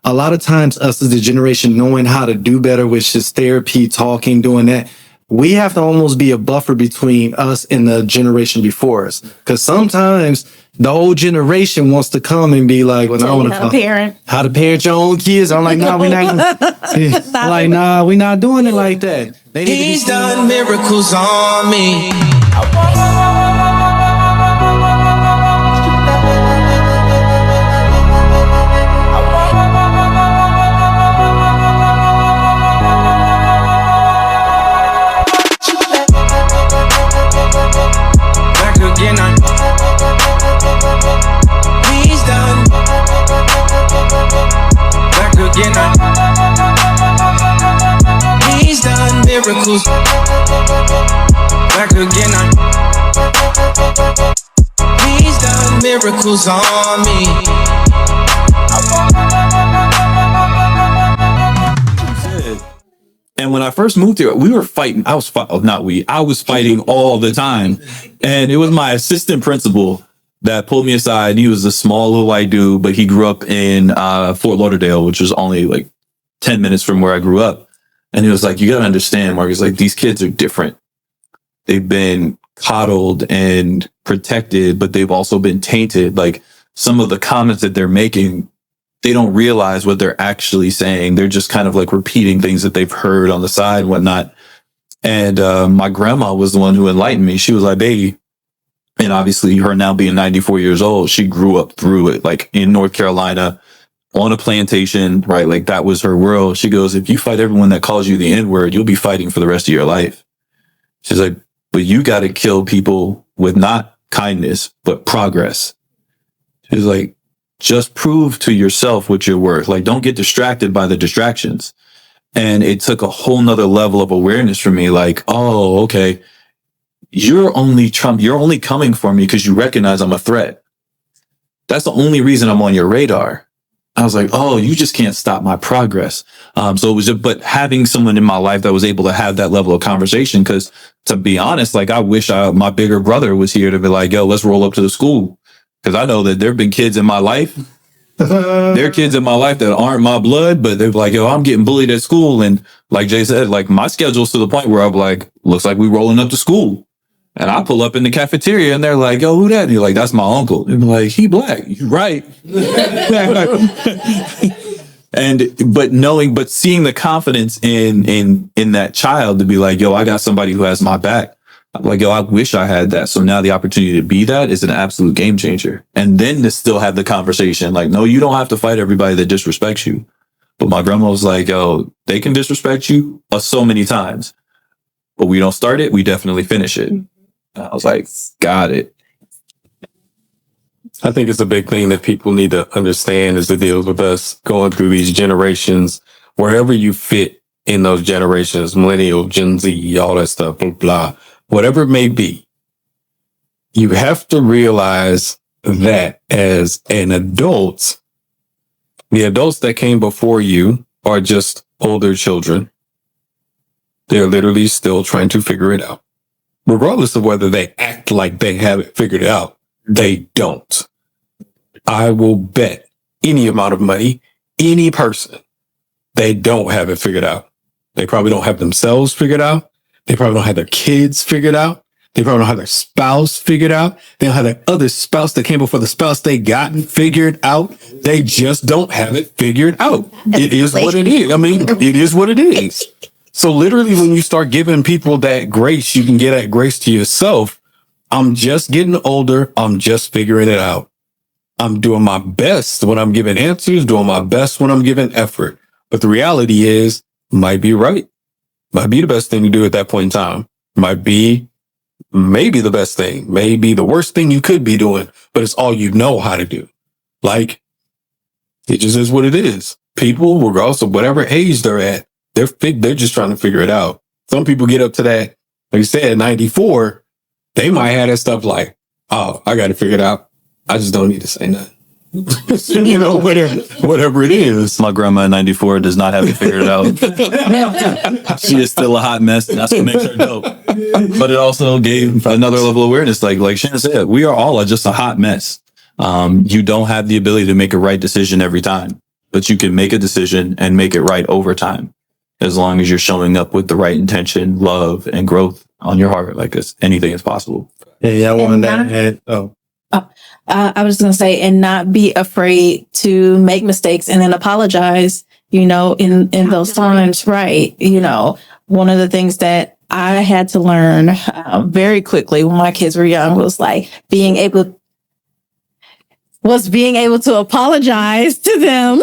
a lot of times us as a generation knowing how to do better with just therapy, talking, doing that, we have to almost be a buffer between us and the generation before us. Because sometimes the old generation wants to come and be like, well, I want to how to parent your own kids. I'm like, nah, we're not like, nah, we're not doing it like that. He's done miracles on me. He's done miracles. Back again. He's done miracles on me. And when I first moved here, we were fighting. I was fighting all the time. And it was my assistant principal that pulled me aside. He was a small little white dude, but he grew up in Fort Lauderdale, which was only like 10 minutes from where I grew up. And he was like, you got to understand, Marcus, like these kids are different. They've been coddled and protected, but they've also been tainted. Like some of the comments that they're making, they don't realize what they're actually saying. They're just kind of like repeating things that they've heard on the side and whatnot. And my grandma was the one who enlightened me. She was like, baby, and obviously her now being 94 years old, she grew up through it, like in North Carolina on a plantation, right? Like that was her world. She goes, if you fight everyone that calls you the N-word, you'll be fighting for the rest of your life. She's like, but you got to kill people with not kindness, but progress. She's like, just prove to yourself what you're worth. Like, don't get distracted by the distractions. And it took a whole nother level of awareness for me. Like, oh, okay. You're only coming for me because you recognize I'm a threat. That's the only reason I'm on your radar. I was like, oh, you just can't stop my progress. So it was but having someone in my life that was able to have that level of conversation, because to be honest, like I wish my bigger brother was here to be like, yo, let's roll up to the school. Because I know that there have been kids in my life. There are kids in my life that aren't my blood, but they're like, yo, I'm getting bullied at school. And like Jay said, like my schedule's to the point where I'm like, looks like we rolling up to school. And I pull up in the cafeteria and they're like, yo, who that? And you're like, that's my uncle. And I'm like, he black. You're right. but seeing the confidence in that child to be like, yo, I got somebody who has my back. I'm like, yo, I wish I had that. So now the opportunity to be that is an absolute game changer. And then to still have the conversation, like, no, you don't have to fight everybody that disrespects you. But my grandma was like, yo, they can disrespect you so many times, but we don't start it. We definitely finish it. I was like, got it. I think it's a big thing that people need to understand as it deals with us going through these generations, wherever you fit in those generations, millennial, Gen Z, all that stuff, blah, blah, whatever it may be. You have to realize that as an adult, the adults that came before you are just older children. They're literally still trying to figure it out. Regardless of whether they act like they have it figured out, they don't. I will bet any amount of money, any person, they don't have it figured out. They probably don't have themselves figured out. They probably don't have their kids figured out. They probably don't have their spouse figured out. They don't have their other spouse that came before the spouse they got figured out. They just don't have it figured out. It is what it is. I mean, it is what it is. So literally when you start giving people that grace, you can get that grace to yourself. I'm just getting older. I'm just figuring it out. I'm doing my best when I'm giving answers, doing my best when I'm giving effort. But the reality is, might be right. Might be the best thing to do at that point in time. Might be maybe the best thing, maybe the worst thing you could be doing, but it's all you know how to do. Like, it just is what it is. People, regardless of whatever age they're at, they're just trying to figure it out. Some people get up to that, like you said, 94, they might have that stuff like, oh, I got to figure it out. I just don't need to say nothing. You know, whatever it is. My grandma at 94 does not have it figured out. She is still a hot mess. And that's what makes her dope. But it also gave another level of awareness. Like Shannon said, we are all just a hot mess. You don't have the ability to make a right decision every time. but you can make a decision and make it right over time, as long as you're showing up with the right intention, love, and growth on your heart. Like this, anything is possible. Yeah, I wanted that. I was going to say, and not be afraid to make mistakes and then apologize, in those times. Right. One of the things that I had to learn very quickly when my kids were young was like being able to apologize to them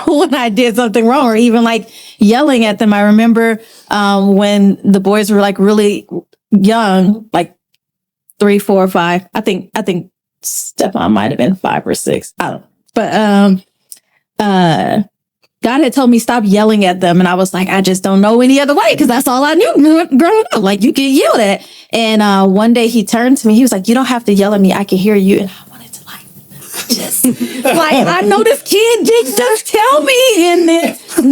when I did something wrong, or even like yelling at them. I remember when the boys were like really young, like 3, 4, 5. I think Stefan might have been 5 or 6. I don't know. But God had told me stop yelling at them, and I was like, I just don't know any other way, because that's all I knew growing up. Like, you get yelled at. And one day he turned to me. He was like, you don't have to yell at me. I can hear you. And I wanted to just like, I know this kid did just tell me. And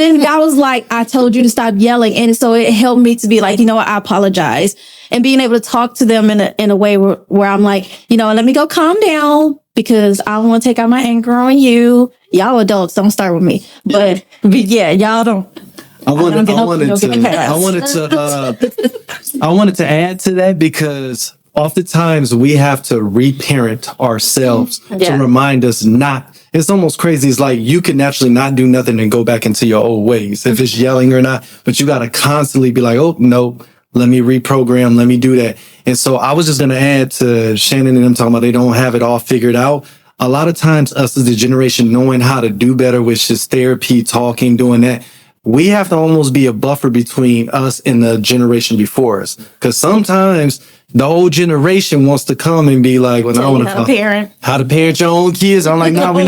then God was like, I told you to stop yelling. And so it helped me to be like, what, I apologize. And being able to talk to them in a way where I'm like, let me go calm down, because I don't want to take out my anger on you. Y'all adults, don't start with me. But yeah, y'all don't. I wanted to add to that, because oftentimes we have to reparent ourselves to remind us not. It's almost crazy. It's like you can naturally not do nothing and go back into your old ways, if it's yelling or not. But you got to constantly be like, oh, no, let me reprogram. Let me do that. And so I was just going to add to Shannon and them talking about they don't have it all figured out. A lot of times us as a generation knowing how to do better with just therapy, talking, doing that, we have to almost be a buffer between us and the generation before us. Because sometimes the old generation wants to come and be like, well, I want to how to parent your own kids. I'm like, nah, we're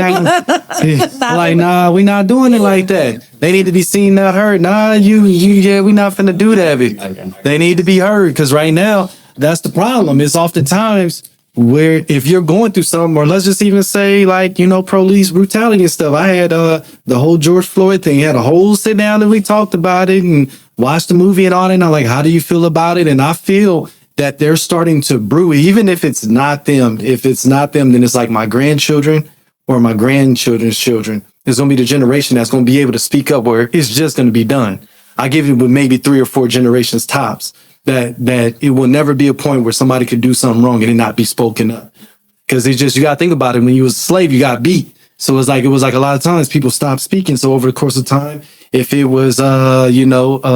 not doing it like that. They need to be seen, not heard. Nah, we're not finna do that. They need to be heard, because right now, that's the problem. It's oftentimes where if you're going through something, or let's just even say like, police brutality and stuff. I had the whole George Floyd thing, had a whole sit down and we talked about it and watched the movie and all that. And I'm like, how do you feel about it? And I feel that they're starting to brew, even if it's not them. If it's not them, then it's like my grandchildren or my grandchildren's children. It's going to be the generation that's going to be able to speak up, where it's just going to be done. I give it with maybe 3 or 4 generations tops. That it will never be a point where somebody could do something wrong and it not be spoken up. Because it's just, you got to think about it. When you was a slave, you got beat. So it was like a lot of times people stopped speaking. So over the course of time, if it was, a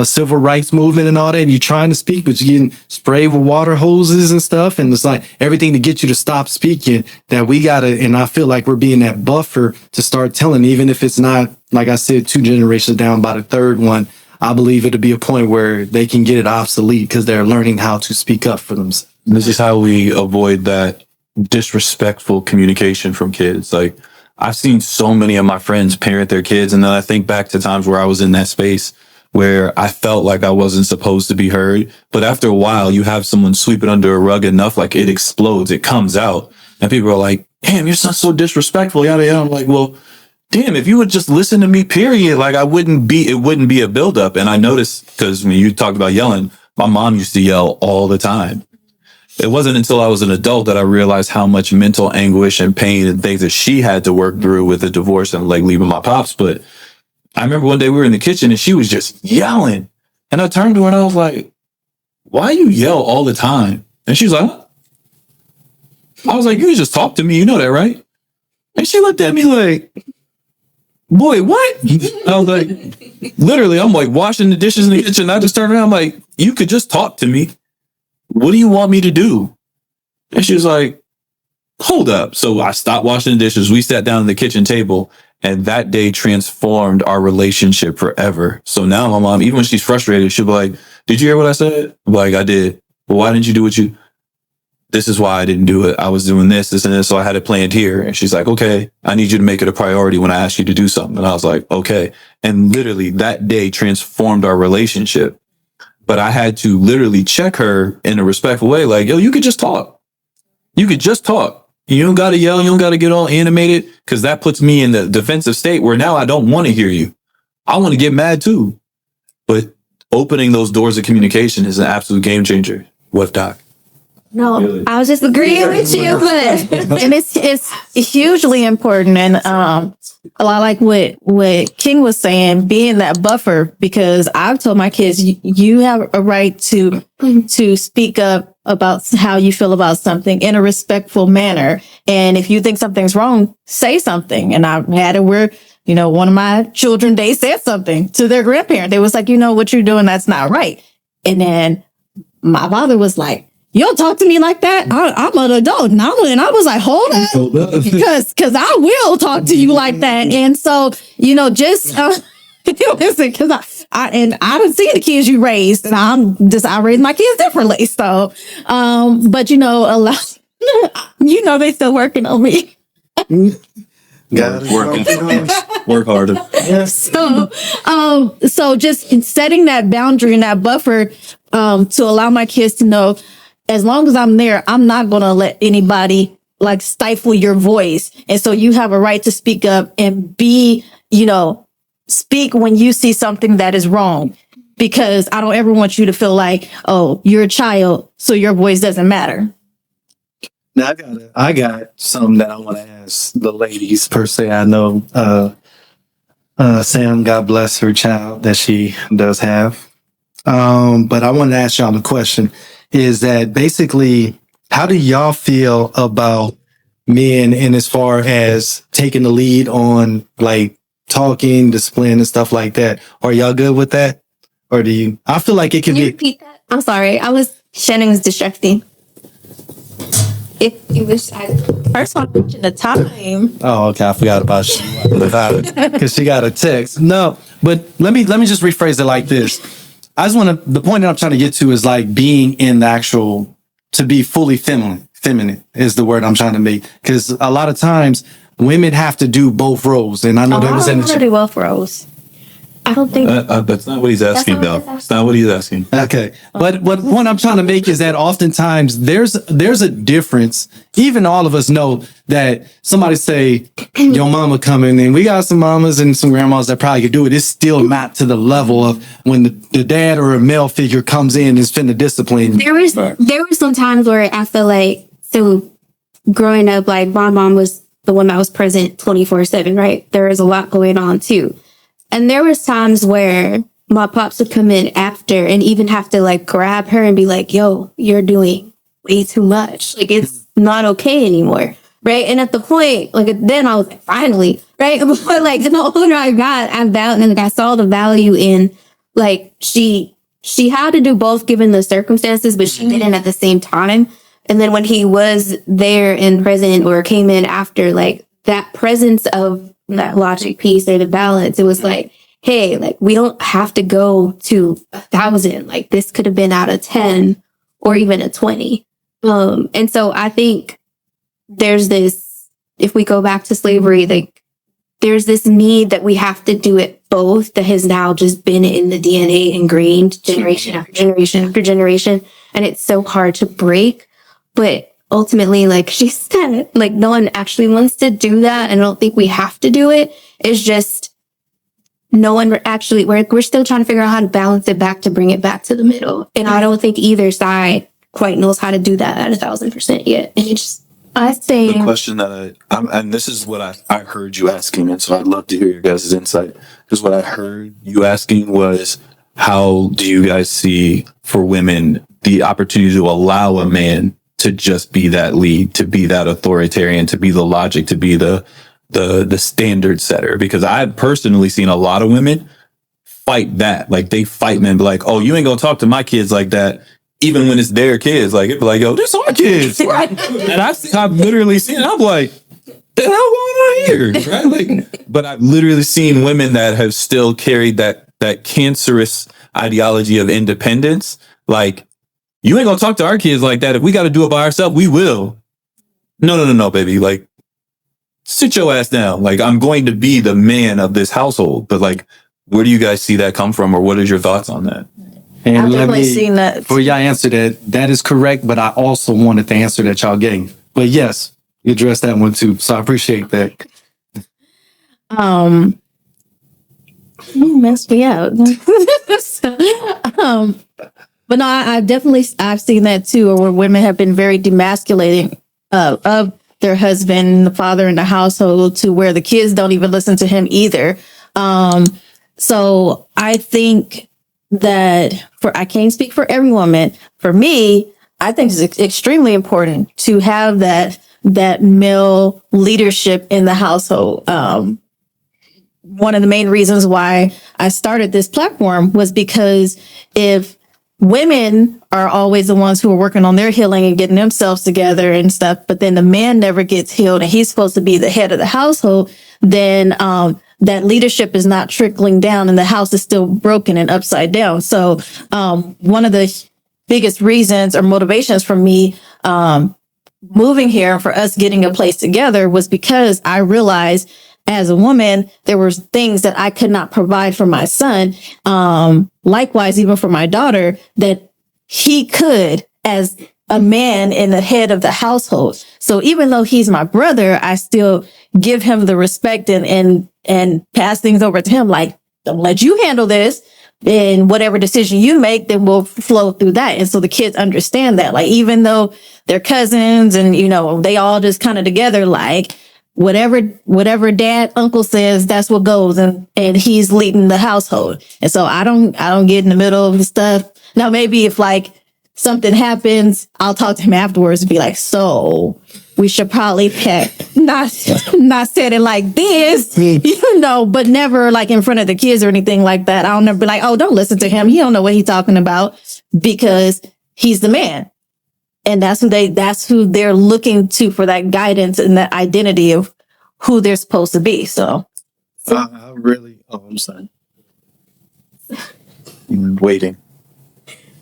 civil rights movement and all that, and you're trying to speak, but you're getting sprayed with water hoses and stuff. And it's like everything to get you to stop speaking, that we got to, and I feel like we're being that buffer to start telling, even if it's not, like I said, 2 generations down, by the 3rd one, I believe it'll be a point where they can get it obsolete, because they're learning how to speak up for themselves. This is how we avoid that disrespectful communication from kids. Like, I've seen so many of my friends parent their kids, and then I think back to times where I was in that space where I felt like I wasn't supposed to be heard. But after a while, you have someone sweep it under a rug enough, like it explodes, it comes out, and people are like, damn, your son's so disrespectful, yada yada. I'm like, well, damn, if you would just listen to me, period, like it wouldn't be a buildup. And I noticed, because when you talked about yelling, my mom used to yell all the time. It wasn't until I was an adult that I realized how much mental anguish and pain and things that she had to work through with the divorce and like leaving my pops. But I remember one day we were in the kitchen and she was just yelling. And I turned to her and I was like, why you yell all the time? And she was like, huh? I was like, you just talk to me. You know that, right? And she looked at me like, boy, what? I was like, literally, I'm like washing the dishes in the kitchen. I just turned around, I'm like, you could just talk to me. What do you want me to do? And she was like, hold up. So I stopped washing the dishes. We sat down at the kitchen table, and that day transformed our relationship forever. So now my mom, even when she's frustrated, she'll be like, did you hear what I said? I'm like, I did. Well, why didn't you do what you... This is why I didn't do it. I was doing this, and this. So I had it planned here. And she's like, okay, I need you to make it a priority when I ask you to do something. And I was like, okay. And literally that day transformed our relationship. But I had to literally check her in a respectful way. Like, yo, you could just talk. You could just talk. You don't got to yell. You don't got to get all animated, because that puts me in the defensive state where now I don't want to hear you. I want to get mad too. But opening those doors of communication is an absolute game changer. What, Doc? No, I was just agreeing with you, but and it's hugely important, and a lot like what King was saying, being that buffer. Because I've told my kids, you have a right to speak up about how you feel about something in a respectful manner, and if you think something's wrong, say something. And I had it where, one of my children, they said something to their grandparent. They was like, what you're doing, that's not right. And then my father was like, you don't talk to me like that. I'm an adult now. And I was like, hold on, because I will talk to you like that. And so, just listen, because I don't see the kids you raised, and I raised my kids differently. So, but a lot, they still working on me. Work harder. So just setting that boundary and that buffer, to allow my kids to know, as long as I'm there, I'm not going to let anybody like stifle your voice. And so you have a right to speak up and speak when you see something that is wrong, because I don't ever want you to feel like, oh, you're a child, so your voice doesn't matter. Now I got something that I want to ask the ladies per se. I know Sam, God bless her child that she does have. But I wanted to ask y'all the question, is that basically, how do y'all feel about men in as far as taking the lead on like talking, discipline and stuff like that? Are y'all good with that? Or do you? I feel like it can Can you be. repeat that? I'm sorry. Shannon was distracting. If you wish, First one, the time. Oh, okay. I forgot about because she got a text. No, but let me just rephrase it like this. I just want to. The point that I'm trying to get to is like being in the actual, to be fully feminine. Feminine is the word I'm trying to make, because a lot of times women have to do both roles, and I know there was I don't want to do both roles. I don't think That's not what he's asking, though. That's not what he's asking. Okay. But what point I'm trying to make is that oftentimes there's a difference. Even all of us know that somebody say, your mama coming, and we got some mamas and some grandmas that probably could do it. It's still not to the level of when the dad or a male figure comes in and is finna discipline. there were some times where I feel like, so growing up, like my mom was the one that was present 24/7, right? There was a lot going on too. And there was times where my pops would come in after and even have to like grab her and be like, yo, you're doing way too much. Like, it's not okay anymore. Right. And at the point, like, then I was like, finally, right. But like, the older I got, I saw the value in, like, she had to do both given the circumstances, but she didn't at the same time. And then when he was there and present or came in after, like, that presence of that logic piece or the balance, it was like, hey, like, we don't have to go to 1,000. Like, this could have been out of 10 or even a 20. And so I think there's this, if we go back to slavery, like, there's this need that we have to do it both that has now just been in the DNA ingrained generation after generation after generation. And it's so hard to break. But ultimately, like she said, like, no one actually wants to do that. And I don't think we have to do it. It's just no one actually, we're still trying to figure out how to balance it back to bring it back to the middle. And I don't think either side quite knows how to do that at 1,000% yet. And it's just, I say The question that and this is what I heard you asking, and so I'd love to hear your guys' insight, because what I heard you asking was, how do you guys see for women the opportunity to allow a man to just be that lead, to be that authoritarian, to be the logic, to be the standard setter? Because I've personally seen a lot of women fight that. Like, they fight men, be like, oh, you ain't gonna talk to my kids like that, even when it's their kids. Like, it'd be like, yo, this our kids. And I've literally seen it. I'm like, the hell going on here? Right? Like, but I've literally seen women that have still carried that cancerous ideology of independence. Like, you ain't gonna talk to our kids like that. If we got to do it by ourselves, we will. No, baby. Like, sit your ass down. Like, I'm going to be the man of this household. But like, where do you guys see that come from, or what is your thoughts on that? And I've let definitely me, seen that. before y'all answer that is correct, but I also wanted the answer that y'all gave. But yes, you addressed that one too. So I appreciate that. You messed me up. So, But no, I've seen that too, where women have been very demasculating of their husband, the father in the household, to where the kids don't even listen to him either. So I think that I can't speak for every woman. For me, I think it's extremely important to have that male leadership in the household. One of the main reasons why I started this platform was because if women are always the ones who are working on their healing and getting themselves together and stuff, but then the man never gets healed and he's supposed to be the head of the household, then that leadership is not trickling down and the house is still broken and upside down. So one of the biggest reasons or motivations for me moving here and for us getting a place together was because I realized as a woman, there were things that I could not provide for my son. Likewise, even for my daughter, that he could as a man in the head of the household. So even though he's my brother, I still give him the respect and pass things over to him. Like, don't let you handle this. And whatever decision you make, then we'll flow through that. And so the kids understand that, like, even though they're cousins and, you know, they all just kind of together, like, whatever dad, uncle says, that's what goes. And he's leading the household. And so I don't get in the middle of the stuff. Now, maybe if like something happens, I'll talk to him afterwards and be like, so we should probably pick, not said it like this, you know, but never like in front of the kids or anything like that. I'll never be like, oh, don't listen to him. He don't know what he's talking about, because he's the man. And that's who they're looking to for that guidance and that identity of who they're supposed to be. So I'm sorry. Waiting.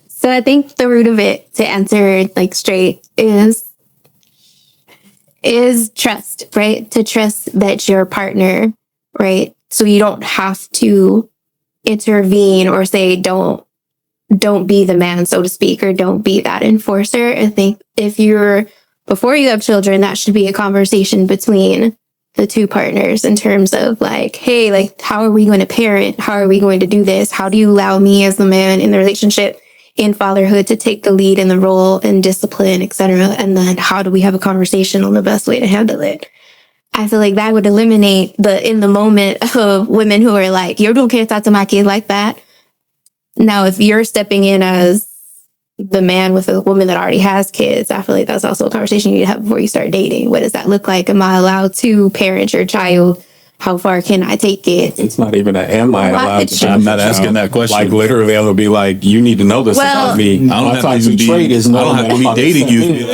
So I think the root of it, to answer like straight, is trust, right? To trust that your partner, right? So you don't have to intervene or say, don't be the man, so to speak, or don't be that enforcer. I think before you have children, that should be a conversation between the two partners in terms of like, hey, like, how are we going to parent? How are we going to do this? How do you allow me as the man in the relationship in fatherhood to take the lead in the role and discipline, etc.? And then how do we have a conversation on the best way to handle it? I feel like that would eliminate the in the moment of women who are like, you don't care to talk to my kid like that. Now, if you're stepping in as the man with a woman that already has kids, I feel like that's also a conversation you need to have before you start dating. What does that look like? Am I allowed to parent your child? How far can I take it? It's not even am I allowed to? I'm not asking that question. Like, literally, it'll be like, you need to know this about me. I don't have to be dating you.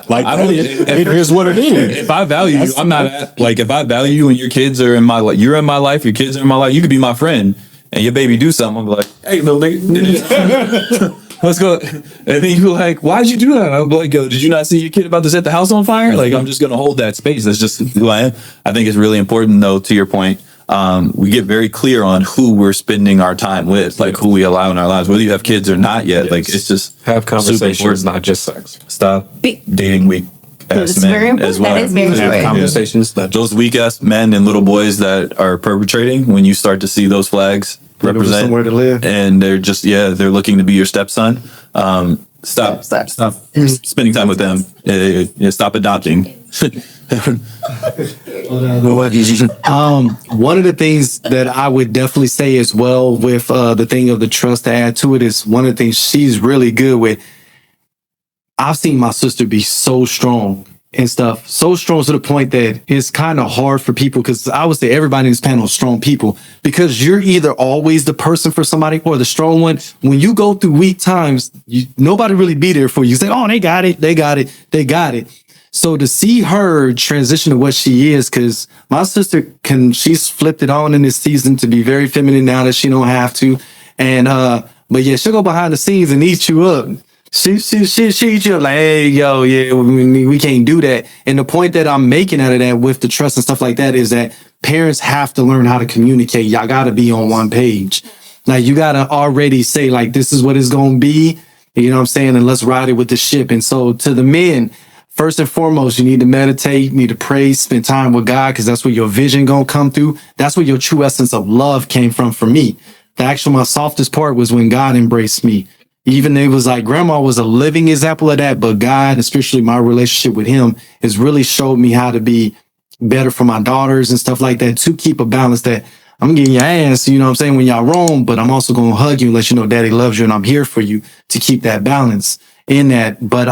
Like, it is what it is. If I value you, I'm not like, if I value you and your kids are in my life, you're in my life, your kids are in my life, you could be my friend and your baby do something. I'm like, hey, little nigga, let's go. And then you're like, why'd you do that? I'm like, yo, did you not see your kid about to set the house on fire? Like, I'm just going to hold that space. That's just who I am. I think it's really important, though, to your point. We get very clear on who we're spending our time with, like who we allow in our lives, whether you have kids or not yet. Yes. Like, it's just have conversations, not just sex. Stop dating weak ass men as well. That is very have conversations. Yeah. Those weak ass men and little boys that are perpetrating, when you start to see those flags represent somewhere to live, and they're just they're looking to be your stepson. Stop spending time with them. Stop adopting. One of the things that I would definitely say as well with the thing of the trust, to add to it, is one of the things she's really good with. I've seen my sister be so strong and stuff, so strong to the point that it's kind of hard for people, because I would say everybody in this panel is strong people, because you're either always the person for somebody or the strong one. When you go through weak times, nobody really be there for you. You say, oh, they got it. So to see her transition to what she is, because my sister she's flipped it on in this season to be very feminine now that she don't have to. And, but yeah, she'll go behind the scenes and eat you up. She eat you up like, hey, yo, yeah, we can't do that. And the point that I'm making out of that with the trust and stuff like that is that parents have to learn how to communicate. Y'all got to be on one page. Like, you got to already say, like, this is what it's going to be. You know what I'm saying? And let's ride it with the ship. And so to the men, first and foremost, you need to meditate, you need to pray, spend time with God, because that's where your vision going to come through. That's where your true essence of love came from for me. My softest part was when God embraced me. Even it was like grandma was a living example of that, but God, especially my relationship with him, has really showed me how to be better for my daughters and stuff like that, to keep a balance that I'm getting your ass, you know what I'm saying, when y'all wrong, but I'm also going to hug you and let you know daddy loves you and I'm here for you, to keep that balance in that. But,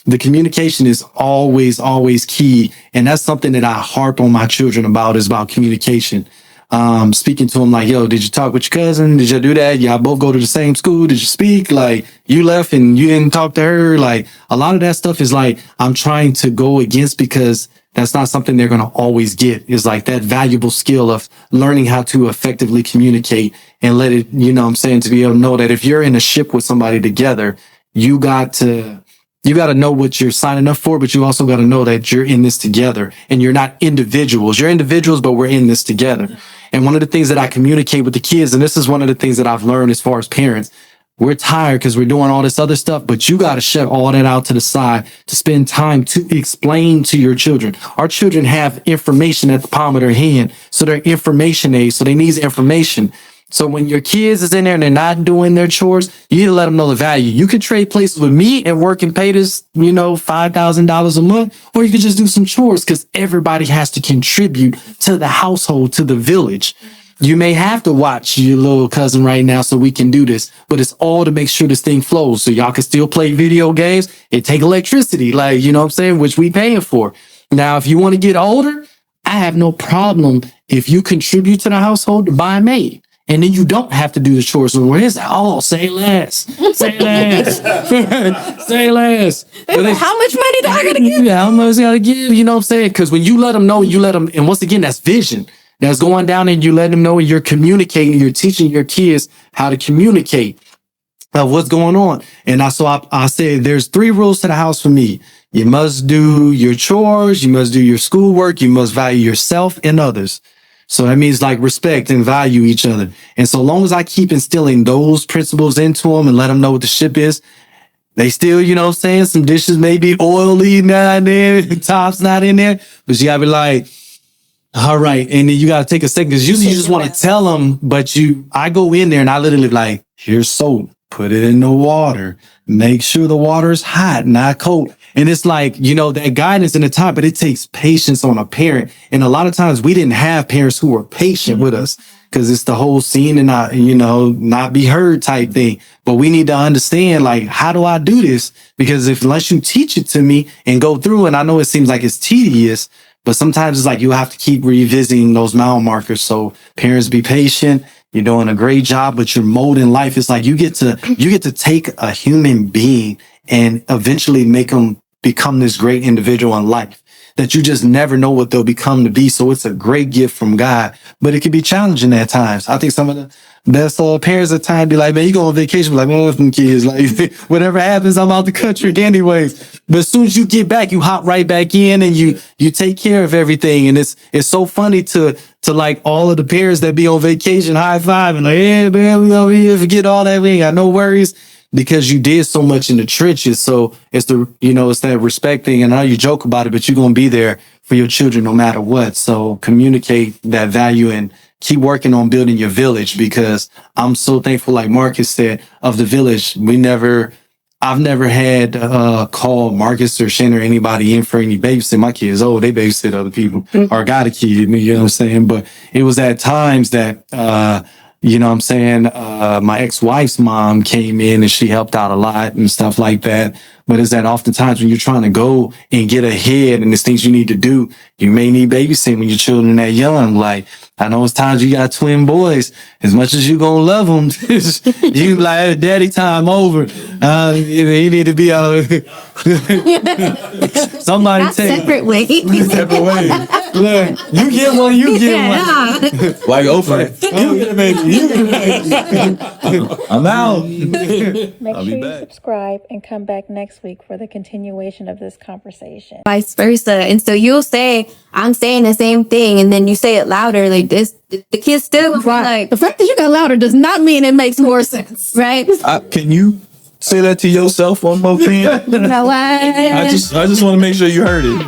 the communication is always, always key. And that's something that I harp on my children about, is about communication. Speaking to them like, yo, did you talk with your cousin? Did you do that? Y'all both go to the same school? Did you speak? Like, you left and you didn't talk to her? Like, a lot of that stuff is like, I'm trying to go against, because that's not something they're going to always get. It's like that valuable skill of learning how to effectively communicate and let it, you know what I'm saying, to be able to know that if you're in a ship with somebody together, you got to know what you're signing up for, but you also got to know that you're in this together and you're not individuals. You're individuals, but we're in this together. And one of the things that I communicate with the kids, and this is one of the things that I've learned as far as parents, we're tired because we're doing all this other stuff, but you got to shut all that out to the side to spend time to explain to your children. Our children have information at the palm of their hand. So they're information age. So they need information. So when your kids is in there and they're not doing their chores, you need to let them know the value. You can trade places with me and work and pay this, $5,000 a month, or you can just do some chores, because everybody has to contribute to the household, to the village. You may have to watch your little cousin right now so we can do this, but it's all to make sure this thing flows so y'all can still play video games. It take electricity, like, you know what I'm saying, which we paying for. Now, if you want to get older, I have no problem if you contribute to the household to buy a maid. And then you don't have to do the chores. So where is that? Oh, say less. Say less. Say less. How much money do I gotta give? Yeah, how much I gotta give? You know what I'm saying? Because when you let them know, and once again, that's vision. That's going down, and you let them know, and you're communicating, you're teaching your kids how to communicate what's going on. And I said, there's 3 rules to the house for me. You must do your chores. You must do your schoolwork. You must value yourself and others. So that means like respect and value each other. And so long as I keep instilling those principles into them and let them know what the ship is, they still, you know what I'm saying, some dishes may be oily now and then, top's not in there, but you gotta be like, all right. And then you gotta take a second, because usually you just want to tell them, but I go in there and I literally like, here's soap, put it in the water, make sure the water is hot, not cold. And it's like, that guidance in the time, but it takes patience on a parent. And a lot of times we didn't have parents who were patient with us, because it's the whole scene and not be heard type thing. But we need to understand, like, how do I do this? Because unless you teach it to me and go through, and I know it seems like it's tedious, but sometimes it's like you have to keep revisiting those mile markers. So parents, be patient. You're doing a great job, but you're molding life. It's like you get to take a human being and eventually make them become this great individual in life that you just never know what they'll become to be. So it's a great gift from God, but it can be challenging at times. I think some of the best parents at times be like, man, you go on vacation, be like, man, with them kids, like whatever happens, I'm out the country anyways. But as soon as you get back, you hop right back in and you take care of everything. And it's so funny to like all of the parents that be on vacation, high five and like, yeah, man, we over here, forget all that. We ain't got no worries. Because you did so much in the trenches. So it's it's that respect thing. And I know you joke about it, but you're going to be there for your children no matter what. So communicate that value and keep working on building your village, because I'm so thankful, like Marcus said, of the village. I've never had call Marcus or Shannon or anybody in for any babysit. My kids, they babysit other people or got a kid, you know what I'm saying? But it was at times that, my ex-wife's mom came in and she helped out a lot and stuff like that. But it's that oftentimes when you're trying to go and get ahead and there's things you need to do, you may need babysitting when your children that young. Like, I know it's times you got twin boys. As much as you gonna love them, you like, daddy time over. You need to be out. Somebody Not take separate ways. separate ways. Look, you get one, you get one. Like Oprah. You get a baby. You get a baby. I'm out. Make I'll sure be you back. subscribe and come back next week for the continuation of this conversation. Vice versa. And so you'll say, I'm saying the same thing, and then you say it louder like this. The kids still like, The fact that you got louder does not mean it makes more sense. right? Can you say that to yourself one more time? You know what? I just want to make sure you heard it.